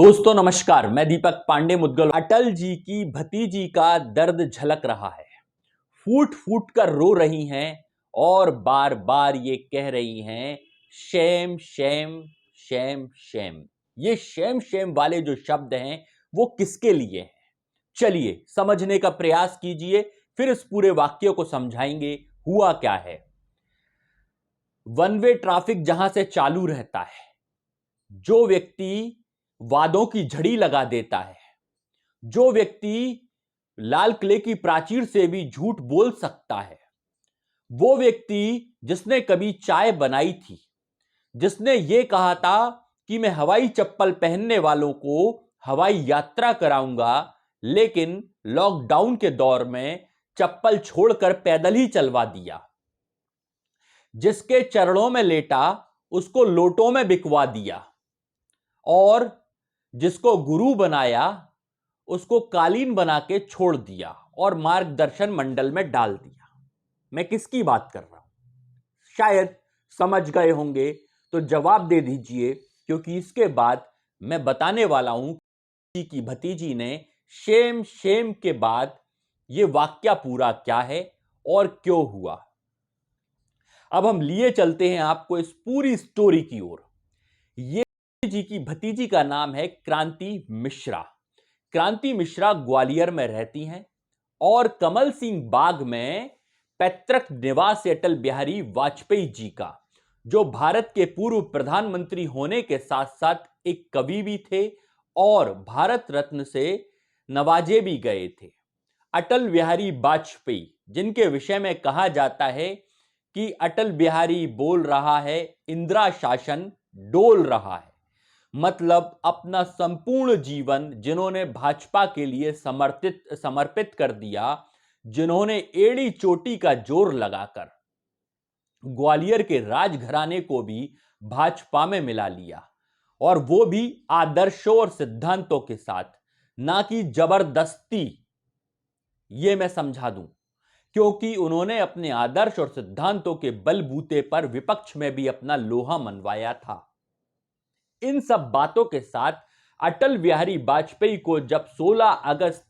दोस्तों नमस्कार, मैं दीपक पांडे मुद्गल। अटल जी की भतीजी का दर्द झलक रहा है। फूट फूट कर रो रही हैं और बार बार ये कह रही हैं शेम शेम शेम शेम। ये शेम शेम वाले जो शब्द हैं वो किसके लिए हैं? चलिए समझने का प्रयास कीजिए, फिर इस पूरे वाक्य को समझाएंगे। हुआ क्या है? वन वे ट्रैफिक जहां से चालू रहता है, जो व्यक्ति वादों की झड़ी लगा देता है, जो व्यक्ति लाल किले की प्राचीर से भी झूठ बोल सकता है, वो व्यक्ति जिसने कभी चाय बनाई थी, जिसने ये कहा था कि मैं हवाई चप्पल पहनने वालों को हवाई यात्रा कराऊंगा, लेकिन लॉकडाउन के दौर में चप्पल छोड़कर पैदल ही चलवा दिया, जिसके चरणों में लेटा उसको लोटों में बिकवा दिया और जिसको गुरु बनाया उसको कालीन बना के छोड़ दिया और मार्गदर्शन मंडल में डाल दिया। मैं किसकी बात कर रहा हूं? शायद समझ गए होंगे, तो जवाब दे दीजिए, क्योंकि इसके बाद मैं बताने वाला हूं कि भतीजी ने शेम शेम के बाद यह वाक्य पूरा क्या है और क्यों हुआ। अब हम लिए चलते हैं आपको इस पूरी स्टोरी की ओर। ये जी की भतीजी का नाम है क्रांति मिश्रा। क्रांति मिश्रा ग्वालियर में रहती हैं और कमल सिंह बाग में पैतृक निवास अटल बिहारी वाजपेयी जी का, जो भारत के पूर्व प्रधानमंत्री होने के साथ साथ एक कवि भी थे और भारत रत्न से नवाजे भी गए थे। अटल बिहारी वाजपेयी, जिनके विषय में कहा जाता है कि अटल बिहारी बोल रहा है, इंदिरा शासन डोल रहा है। मतलब अपना संपूर्ण जीवन जिन्होंने भाजपा के लिए समर्पित कर दिया, जिन्होंने एड़ी चोटी का जोर लगाकर ग्वालियर के राजघराने को भी भाजपा में मिला लिया, और वो भी आदर्शों और सिद्धांतों के साथ, ना कि जबरदस्ती। ये मैं समझा दूं, क्योंकि उन्होंने अपने आदर्श और सिद्धांतों के बलबूते पर विपक्ष में भी अपना लोहा मनवाया था। इन सब बातों के साथ अटल बिहारी वाजपेयी को जब 16 अगस्त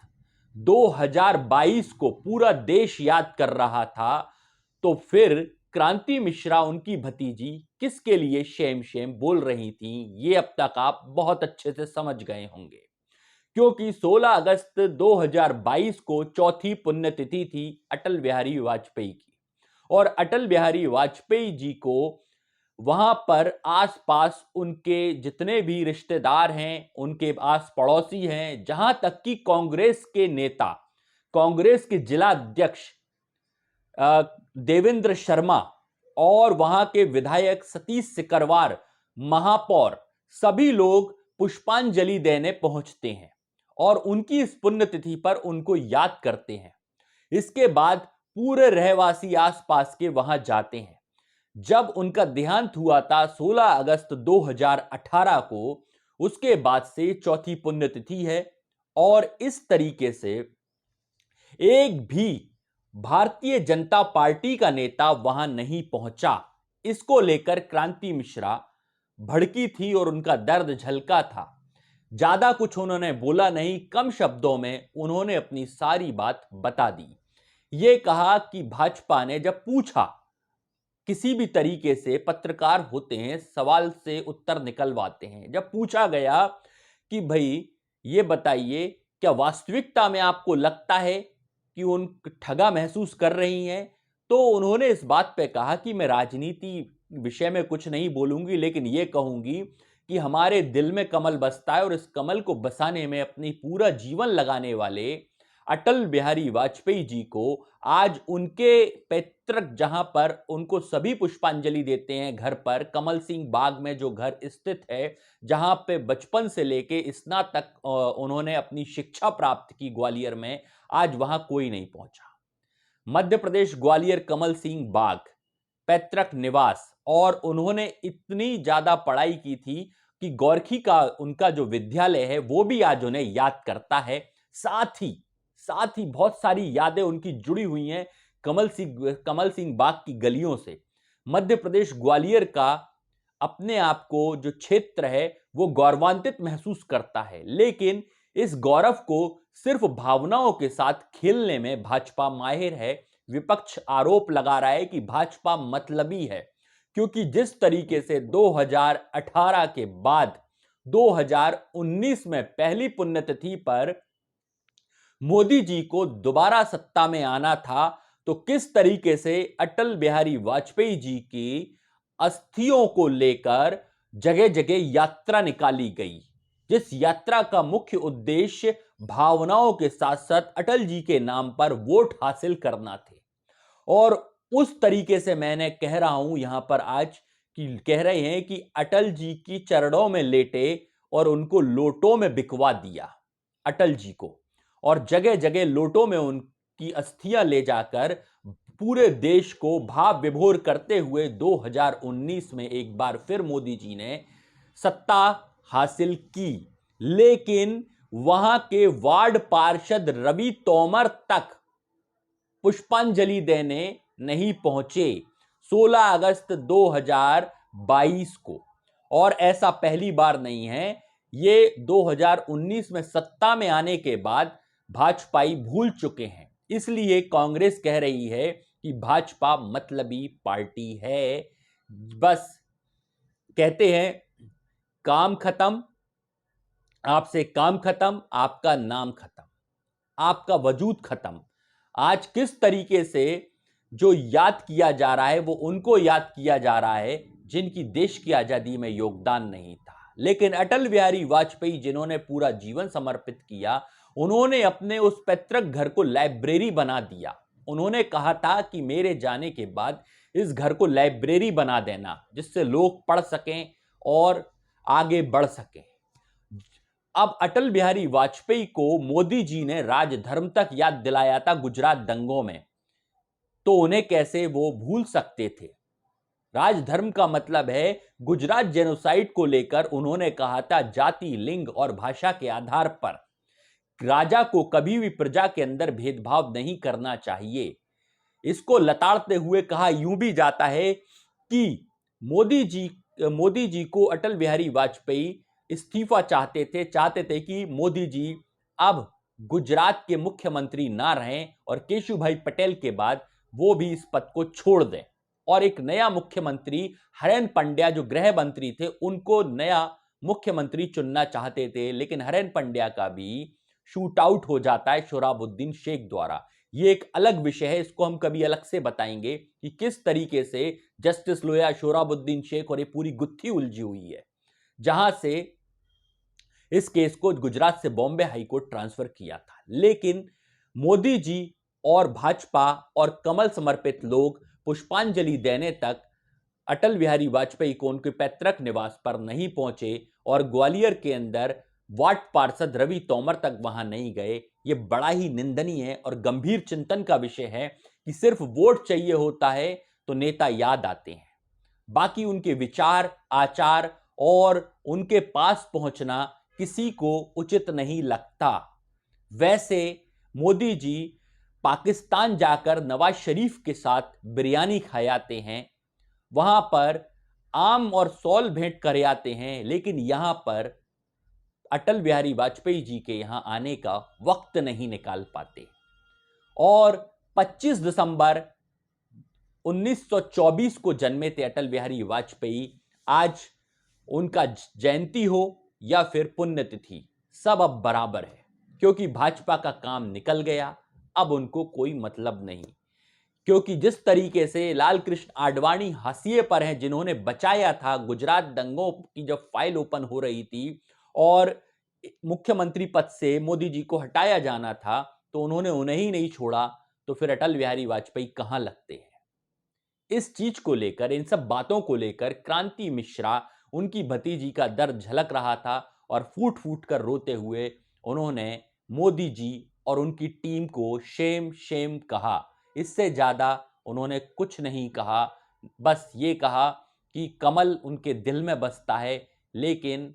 2022 को पूरा देश याद कर रहा था, तो फिर क्रांति मिश्रा, उनकी भतीजी, किसके लिए शेम शेम बोल रही थी, ये अब तक आप बहुत अच्छे से समझ गए होंगे। क्योंकि 16 अगस्त 2022 को चौथी पुण्यतिथि थी अटल बिहारी वाजपेयी की, और अटल बिहारी वाजपेयी जी को वहां पर आसपास उनके जितने भी रिश्तेदार हैं, उनके आस पड़ोसी हैं, जहां तक कि कांग्रेस के नेता, कांग्रेस के जिला अध्यक्ष देवेंद्र शर्मा और वहां के विधायक सतीश सिकरवार, महापौर, सभी लोग पुष्पांजलि देने पहुंचते हैं और उनकी इस पुण्यतिथि पर उनको याद करते हैं। इसके बाद पूरे रहवासी आसपास के वहां जाते हैं। जब उनका देहांत हुआ था 16 अगस्त 2018 को, उसके बाद से चौथी पुण्यतिथि है, और इस तरीके से एक भी भारतीय जनता पार्टी का नेता वहां नहीं पहुंचा। इसको लेकर क्रांति मिश्रा भड़की थी और उनका दर्द झलका था। ज्यादा कुछ उन्होंने बोला नहीं, कम शब्दों में उन्होंने अपनी सारी बात बता दी। यह कहा कि भाजपा ने जब पूछा, किसी भी तरीके से पत्रकार होते हैं, सवाल से उत्तर निकलवाते हैं, जब पूछा गया कि भाई ये बताइए, क्या वास्तविकता में आपको लगता है कि उन ठगा महसूस कर रही हैं, तो उन्होंने इस बात पे कहा कि मैं राजनीति विषय में कुछ नहीं बोलूंगी, लेकिन ये कहूंगी कि हमारे दिल में कमल बसता है और इस कमल को बसाने में अपनी पूरा जीवन लगाने वाले अटल बिहारी वाजपेयी जी को आज उनके पैतृक, जहां पर उनको सभी पुष्पांजलि देते हैं, घर पर कमल सिंह बाग में जो घर स्थित है, जहां पे बचपन से लेके स्नातक उन्होंने अपनी शिक्षा प्राप्त की ग्वालियर में, आज वहां कोई नहीं पहुंचा। मध्य प्रदेश ग्वालियर कमल सिंह बाग पैतृक निवास, और उन्होंने इतनी ज्यादा पढ़ाई की थी कि गोरखी का उनका जो विद्यालय है वो भी आज उन्हें याद करता है। साथ ही बहुत सारी यादें उनकी जुड़ी हुई हैं कमल सिंह बाग की गलियों से। मध्य प्रदेश ग्वालियर का अपने आप को जो क्षेत्र है वो गौरवान्वित महसूस करता है, लेकिन इस गौरव को सिर्फ भावनाओं के साथ खेलने में भाजपा माहिर है। विपक्ष आरोप लगा रहा है कि भाजपा मतलबी है, क्योंकि जिस तरीके से 2018 के बाद 2019 में पहली पुण्यतिथि पर मोदी जी को दोबारा सत्ता में आना था, तो किस तरीके से अटल बिहारी वाजपेयी जी की अस्थियों को लेकर जगह जगह यात्रा निकाली गई, जिस यात्रा का मुख्य उद्देश्य भावनाओं के साथ साथ अटल जी के नाम पर वोट हासिल करना थे। और उस तरीके से मैंने कह रहा हूं यहां पर आज कि कह रहे हैं कि अटल जी की चरणों में लेटे और उनको लोटों में बिकवा दिया अटल जी को, और जगह जगह लोटों में उनकी अस्थियां ले जाकर पूरे देश को भाव विभोर करते हुए 2019 में एक बार फिर मोदी जी ने सत्ता हासिल की। लेकिन वहां के वार्ड पार्षद रवि तोमर तक पुष्पांजलि देने नहीं पहुंचे 16 अगस्त 2022 को। और ऐसा पहली बार नहीं है, ये 2019 में सत्ता में आने के बाद भाजपाई भूल चुके हैं। इसलिए कांग्रेस कह रही है कि भाजपा मतलबी पार्टी है। बस कहते हैं काम खत्म, आपसे काम खत्म, आपका नाम खत्म, आपका वजूद खत्म। आज किस तरीके से जो याद किया जा रहा है वो उनको याद किया जा रहा है जिनकी देश की आजादी में योगदान नहीं था। लेकिन अटल बिहारी वाजपेयी जिन्होंने पूरा जीवन समर्पित किया, उन्होंने अपने उस पैतृक घर को लाइब्रेरी बना दिया। उन्होंने कहा था कि मेरे जाने के बाद इस घर को लाइब्रेरी बना देना, जिससे लोग पढ़ सकें और आगे बढ़ सकें। अब अटल बिहारी वाजपेयी को मोदी जी ने राजधर्म तक याद दिलाया था गुजरात दंगों में, तो उन्हें कैसे वो भूल सकते थे। राजधर्म का मतलब है गुजरात जेनोसाइड को लेकर उन्होंने कहा था जाति, लिंग और भाषा के आधार पर राजा को कभी भी प्रजा के अंदर भेदभाव नहीं करना चाहिए। इसको लताड़ते हुए कहा यूं भी जाता है कि मोदी जी को अटल बिहारी वाजपेयी इस्तीफा चाहते थे कि मोदी जी अब गुजरात के मुख्यमंत्री ना रहें और केशुभाई पटेल के बाद वो भी इस पद को छोड़ दें और एक नया मुख्यमंत्री हरेन पंड्या जो गृह मंत्री थे उनको नया मुख्यमंत्री चुनना चाहते थे। लेकिन हरेन पंड्या का भी शूट आउट हो जाता है सोहराबुद्दीन शेख द्वारा। ये एक अलग विषय है, इसको हम कभी अलग से बताएंगे कि किस तरीके से जस्टिस लोया, सोहराबुद्दीन शेख और ये पूरी गुत्थी उलझी हुई है, जहां से इस केस को गुजरात से बॉम्बे हाईकोर्ट ट्रांसफर किया था। लेकिन मोदी जी और भाजपा और कमल समर्पित लोग पुष्पांजलि देने तक अटल बिहारी वाजपेयी को उनके पैतृक निवास पर नहीं पहुंचे और ग्वालियर के अंदर वार्ड पार्षद रवि तोमर तक वहां नहीं गए। यह बड़ा ही निंदनीय और गंभीर चिंतन का विषय है कि सिर्फ वोट चाहिए होता है तो नेता याद आते हैं, बाकी उनके विचार, आचार और उनके पास पहुंचना किसी को उचित नहीं लगता। वैसे मोदी जी पाकिस्तान जाकर नवाज शरीफ के साथ बिरयानी खाते हैं, वहां पर आम और सौल भेंट कर आते हैं, लेकिन यहां पर अटल बिहारी वाजपेयी जी के यहां आने का वक्त नहीं निकाल पाते। और 25 दिसंबर 1924 को जन्मे थे अटल बिहारी वाजपेयी। आज उनका जयंती हो या फिर पुण्यतिथि, सब अब बराबर है, क्योंकि भाजपा का काम निकल गया, अब उनको कोई मतलब नहीं। क्योंकि जिस तरीके से लाल कृष्ण आडवाणी हाशिए पर हैं, जिन्होंने बचाया था गुजरात दंगों की जब फाइल ओपन हो रही थी और मुख्यमंत्री पद से मोदी जी को हटाया जाना था, तो उन्होंने उन्हें ही नहीं छोड़ा, तो फिर अटल बिहारी वाजपेयी कहां लगते हैं। इस चीज को लेकर, इन सब बातों को लेकर क्रांति मिश्रा, उनकी भतीजी का दर्द झलक रहा था और फूट फूट कर रोते हुए उन्होंने मोदी जी और उनकी टीम को शेम शेम कहा। इससे ज्यादा उन्होंने कुछ नहीं कहा, बस ये कहा कि कमल उनके दिल में बसता है। लेकिन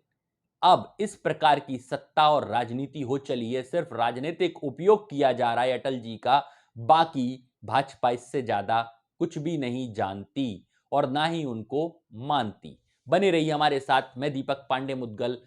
अब इस प्रकार की सत्ता और राजनीति हो चली है, सिर्फ राजनीतिक उपयोग किया जा रहा है अटल जी का, बाकी भाजपा इससे ज्यादा कुछ भी नहीं जानती और ना ही उनको मानती। बने रहिए हमारे साथ। मैं दीपक पांडे मुद्गल